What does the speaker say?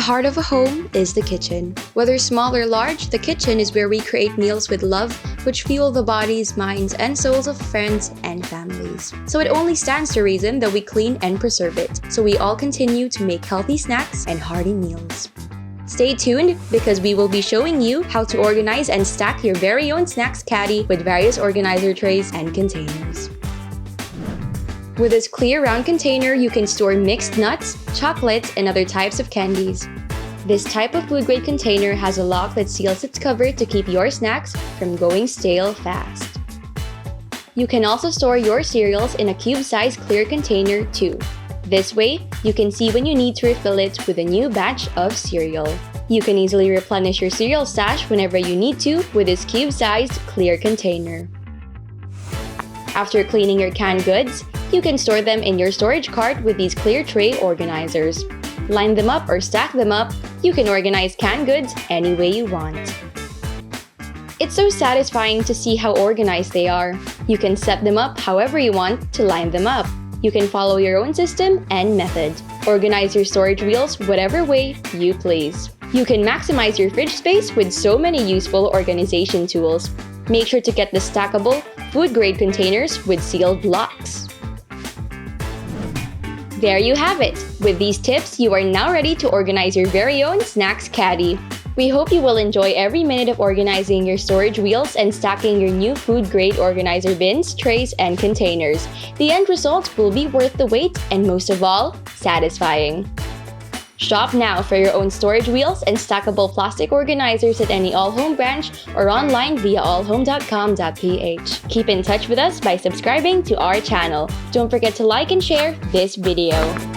heart of a home is the kitchen. Whether small or large, the kitchen is where we create meals with love, which fuel the bodies, minds, and souls of friends and families. So it only stands to reason that we clean and preserve it, so we all continue to make healthy snacks and hearty meals. Stay tuned because we will be showing you how to organize and stack your very own snacks caddy with various organizer trays and containers. With this clear round container, you can store mixed nuts, chocolates, and other types of candies. This type of food-grade container has a lock that seals its cover to keep your snacks from going stale fast. You can also store your cereals in a cube-sized clear container too. This way, you can see when you need to refill it with a new batch of cereal. You can easily replenish your cereal stash whenever you need to with this cube-sized clear container. After cleaning your canned goods, you can store them in your storage cart with these clear tray organizers. Line them up or stack them up, you can organize canned goods any way you want. It's so satisfying to see how organized they are. You can set them up however you want to line them up. You can follow your own system and method. Organize your storage wheels whatever way you please. You can maximize your fridge space with so many useful organization tools. Make sure to get the stackable, food-grade containers with sealed locks. There you have it! With these tips, you are now ready to organize your very own snacks caddy. We hope you will enjoy every minute of organizing your storage wheels and stacking your new food-grade organizer bins, trays, and containers. The end result will be worth the wait and, most of all, satisfying. Shop now for your own storage wheels and stackable plastic organizers at any AllHome branch or online via allhome.com.ph. Keep in touch with us by subscribing to our channel. Don't forget to like and share this video.